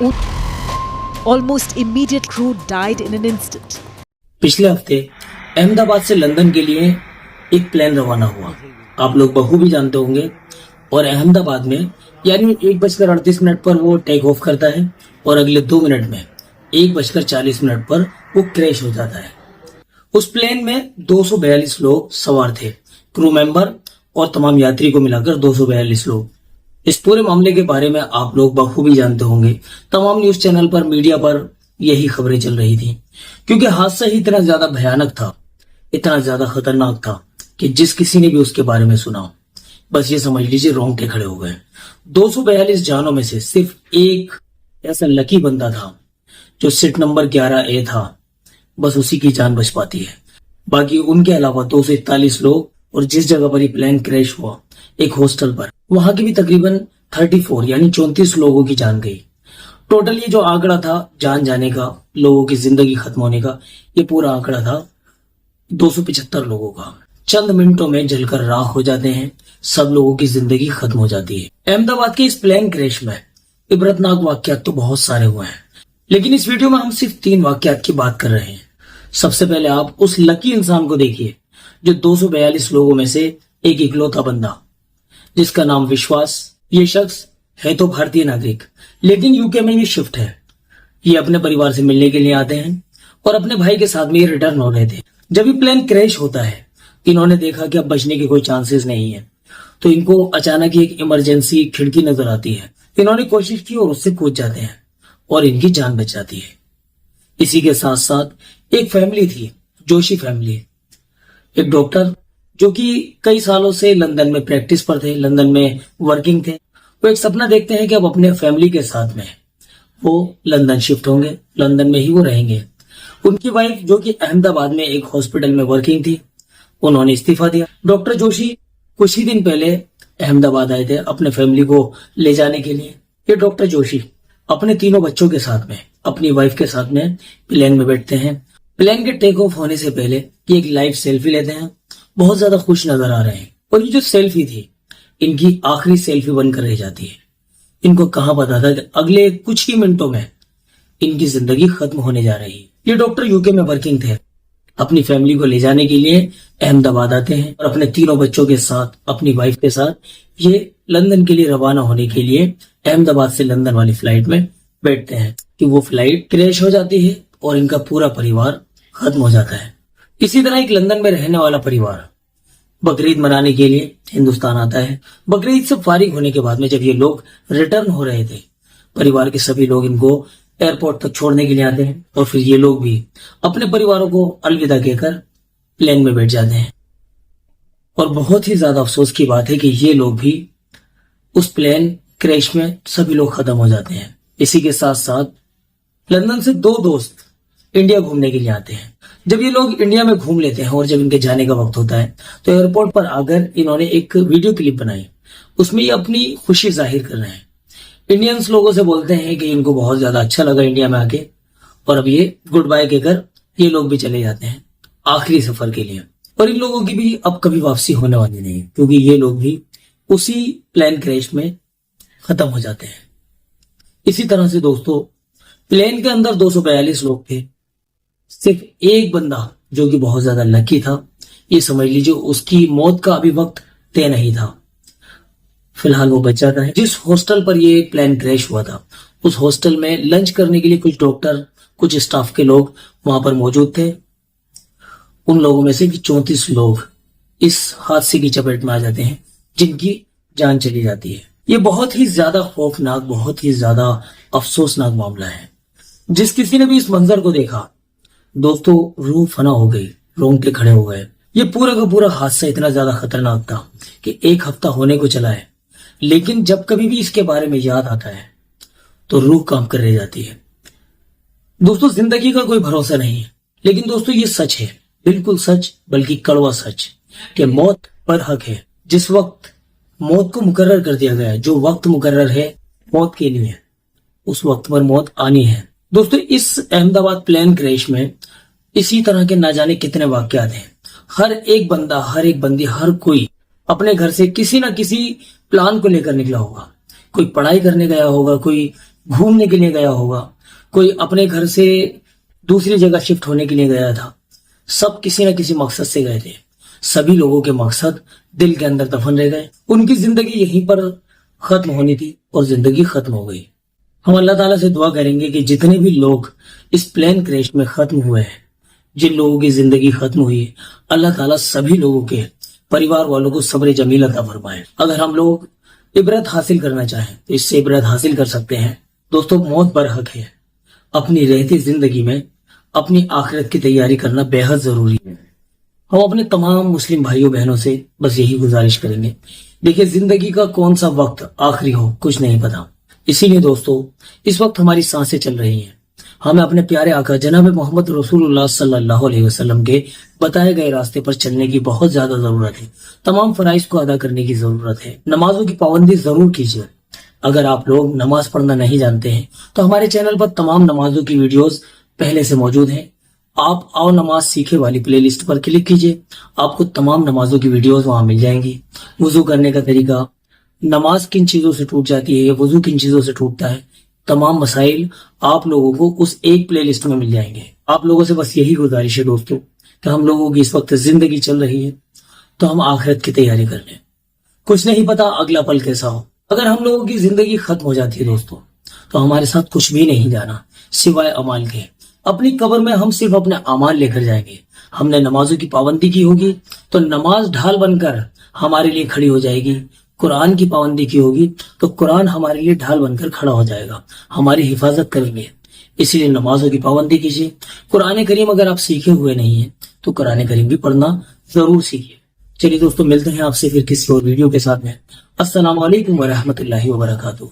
Almost immediate crew died in an instant. पिछले हफ्ते अहमदाबाद से लंदन के लिए एक प्लेन रवाना हुआ। आप लोग बखूबी जानते होंगे। और अहमदाबाद में यानी 1:38 पर वो टेक ऑफ करता है और अगले 2 मिनट में 1:40 पर वो क्रैश हो जाता है। उस प्लेन में 242 लोग सवार थे, क्रू मेंबर और तमाम यात्री को मिलाकर 242 लोग। इस पूरे मामले के बारे में आप लोग बखूबी जानते होंगे। तमाम न्यूज चैनल पर, मीडिया पर यही खबरें चल रही थी, क्योंकि हादसा ही इतना ज्यादा भयानक था, इतना ज्यादा खतरनाक था कि जिस किसी ने भी उसके बारे में सुना, बस ये समझ लीजिए रोंगटे खड़े हो गए। 242 जानों में से सिर्फ एक ऐसा लकी बंदा था जो सीट नंबर 11A था, बस उसी की जान बच पाती है। बाकी उनके अलावा 241 लोग, और जिस जगह पर ये प्लेन क्रैश हुआ एक हॉस्टल पर, वहां के भी तकरीबन 34 यानी 34 लोगों की जान गई। टोटल ये जो आंकड़ा था जान जाने का, लोगों की जिंदगी खत्म होने का, ये पूरा आंकड़ा था 275 लोगों का। चंद मिनटों में जलकर राख हो जाते हैं, सब लोगों की जिंदगी खत्म हो जाती है। अहमदाबाद के इस प्लेन क्रैश में इबरतनाक वाकयात तो बहुत सारे हुए हैं, लेकिन इस वीडियो में हम सिर्फ 3 वाकयात की बात कर रहे हैं। सबसे पहले आप उस लकी इंसान को देखिए जो 242 लोगों में से एक इकलौता बंदा, जिसका नाम विश्वास। ये शख्स है तो भारतीय नागरिक, लेकिन यूके में ये शिफ्ट है। ये अपने परिवार से मिलने के लिए आते हैं और अपने भाई के साथ में ये रिटर्न हो रहे थे। जब ये प्लेन क्रैश होता है, इन्होंने देखा कि अब बचने के कोई चांसेस नहीं है, तो इनको अचानक एक इमरजेंसी खिड़की नजर आती है। इन्होंने कोशिश की और उससे कूद जाते हैं और इनकी जान बच जाती है। इसी के साथ साथ एक फैमिली थी, जोशी फैमिली। एक डॉक्टर जो कि कई सालों से लंदन में प्रैक्टिस पर थे, लंदन में वर्किंग थे, वो एक सपना देखते हैं कि अब अपने फैमिली के साथ में वो लंदन शिफ्ट होंगे, लंदन में ही वो रहेंगे। उनकी वाइफ जो कि अहमदाबाद में एक हॉस्पिटल में वर्किंग थी, उन्होंने इस्तीफा दिया। डॉक्टर जोशी कुछ ही दिन पहले अहमदाबाद आए थे अपने फैमिली को ले जाने के लिए। ये डॉक्टर जोशी अपने 3 बच्चों के साथ में, अपनी वाइफ के साथ में प्लेन में बैठते हैं। प्लेन के टेक ऑफ होने से पहले ये एक लाइव सेल्फी लेते हैं, बहुत ज्यादा खुश नजर आ रहे हैं। और ये जो सेल्फी थी, इनकी आखिरी सेल्फी बनकर रह जाती है। इनको कहाँ पता था कि अगले कुछ ही मिनटों में इनकी जिंदगी खत्म होने जा रही है। ये डॉक्टर यूके में वर्किंग थे, अपनी फैमिली को ले जाने के लिए अहमदाबाद आते हैं और अपने 3 बच्चों के साथ, अपनी वाइफ के साथ ये लंदन के लिए रवाना होने के लिए अहमदाबाद से लंदन वाली फ्लाइट में बैठते हैं कि वो फ्लाइट क्रैश हो जाती है और इनका पूरा परिवार खत्म हो जाता है। इसी तरह एक लंदन में रहने वाला परिवार बकरीद मनाने के लिए हिंदुस्तान आता है। बकरीद से फारिग होने के बाद में जब ये लोग रिटर्न हो रहे थे, परिवार के सभी लोग इनको एयरपोर्ट तक छोड़ने के लिए आते हैं और फिर ये लोग भी अपने परिवारों को अलविदा कहकर प्लेन में बैठ जाते हैं। और बहुत ही ज्यादा अफसोस की बात है कि ये लोग भी उस प्लेन क्रैश में सभी लोग खत्म हो जाते हैं। इसी के साथ साथ लंदन से 2 दोस्त इंडिया घूमने के लिए आते हैं। जब ये लोग इंडिया में घूम लेते हैं और जब इनके जाने का वक्त होता है, तो एयरपोर्ट पर आकर इन्होंने एक वीडियो क्लिप बनाई। उसमें ये अपनी खुशी जाहिर कर रहे हैं। इंडियंस लोगों से बोलते हैं कि इनको बहुत ज्यादा अच्छा लगा इंडिया में आके, और अब ये गुड बाय कहकर ये लोग भी चले जाते हैं आखिरी सफर के लिए। और इन लोगों की भी अब कभी वापसी होने वाली नहीं, क्योंकि ये लोग भी उसी प्लेन क्रैश में खत्म हो जाते हैं। इसी तरह से दोस्तों, प्लेन के अंदर 242 लोग थे, सिर्फ एक बंदा जो कि बहुत ज्यादा लकी था, ये समझ लीजिए उसकी मौत का अभी वक्त तय नहीं था, फिलहाल वो बच जाता है। जिस हॉस्टल पर ये प्लेन क्रैश हुआ था, उस हॉस्टल में लंच करने के लिए कुछ डॉक्टर, कुछ स्टाफ के लोग वहां पर मौजूद थे। उन लोगों में से 34 लोग इस हादसे की चपेट में आ जाते हैं, जिनकी जान चली जाती है। ये बहुत ही ज्यादा खौफनाक, बहुत ही ज्यादा अफसोसनाक मामला है। जिस किसी ने भी इस मंजर को देखा, दोस्तों रूह फना हो गई, रोंगटे खड़े हो गए। ये पूरा का पूरा हादसा इतना ज्यादा खतरनाक था कि 1 हफ्ता होने को चला है, लेकिन जब कभी भी इसके बारे में याद आता है तो रूह कांप कर रह जाती है। दोस्तों, जिंदगी का कोई भरोसा नहीं है, लेकिन दोस्तों ये सच है, बिल्कुल सच, बल्कि कड़वा सच, कि मौत पर हक है। जिस वक्त मौत को मुकर्रर कर दिया गया है, जो वक्त मुकर्रर है मौत के लिए, उस वक्त पर मौत आनी है। दोस्तों, इस अहमदाबाद प्लेन क्रैश में इसी तरह के ना जाने कितने वाकयात हैं। हर एक बंदा, हर एक बंदी, हर कोई अपने घर से किसी ना किसी प्लान को लेकर निकला होगा। कोई पढ़ाई करने गया होगा, कोई घूमने के लिए गया होगा, कोई अपने घर से दूसरी जगह शिफ्ट होने के लिए गया था। सब किसी न किसी मकसद से गए थे। सभी लोगों के मकसद दिल के अंदर दफन रह गए। उनकी जिंदगी यहीं पर खत्म होनी थी और जिंदगी खत्म हो गई। हम अल्लाह ताला से दुआ करेंगे कि जितने भी लोग इस प्लेन क्रैश में खत्म हुए हैं, जिन लोगों की जिंदगी खत्म हुई है, अल्लाह ताला सभी लोगों के परिवार वालों को सब्र जमील अता फरमाए। अगर हम लोग इबरत हासिल करना चाहें तो इससे इबरत हासिल कर सकते हैं। दोस्तों, मौत बरहक है। अपनी रहती जिंदगी में अपनी आखिरत की तैयारी करना बेहद जरूरी है। हम अपने तमाम मुस्लिम भाइयों बहनों से बस यही गुजारिश करेंगे, देखिए जिंदगी का कौन सा वक्त आखिरी हो कुछ नहीं पता। इसीलिए दोस्तों, इस वक्त हमारी सांसें चल रही हैं। हमें अपने प्यारे आका जनाब मोहम्मद रसूलुल्लाह सल्लल्लाहु अलैहि वसल्लम के बताए गए रास्ते पर चलने की बहुत ज्यादा जरूरत है। तमाम फराइज को अदा करने की जरूरत है। नमाजों की पाबंदी जरूर कीजिए। अगर आप लोग नमाज पढ़ना नहीं जानते हैं तो हमारे चैनल पर तमाम नमाजों की वीडियोस पहले से मौजूद हैं। आप आओ नमाज सीखे वाली प्लेलिस्ट पर क्लिक कीजिए, आपको तमाम नमाजों की वीडियोस वहां मिल जाएंगी। वुजू करने का तरीका, नमाज किन चीजों से टूट जाती है, वुजू किन चीजों से टूटता है, तमाम मसाइल आप लोगों को उस एक प्लेलिस्ट में मिल जाएंगे। आप लोगों से बस यही गुजारिश है दोस्तों कि हम लोगों की इस वक्त जिंदगी चल रही है तो हम आखिरत की तैयारी कर लें। कुछ नहीं पता अगला पल कैसा हो। अगर हम लोगों की जिंदगी खत्म हो जाती है दोस्तों तो हमारे साथ कुछ भी नहीं जाना सिवाय अमाल के। अपनी कब्र में हम सिर्फ अपने अमाल लेकर जाएंगे। हमने नमाजों की पाबंदी की होगी तो नमाज ढाल बनकर हमारे लिए खड़ी हो जाएगी। कुरान की पाबंदी की होगी तो कुरान हमारे लिए ढाल बनकर खड़ा हो जाएगा, हमारी हिफाजत करेंगे। इसलिए नमाजों की पाबंदी कीजिए। कुरान करीम अगर आप सीखे हुए नहीं है तो कुरान करीम भी पढ़ना जरूर सीखिए। चलिए दोस्तों, मिलते हैं आपसे फिर किसी और वीडियो के साथ में। अस्सलाम वालेकुम व रहमतुल्लाहि व बरकातुहू।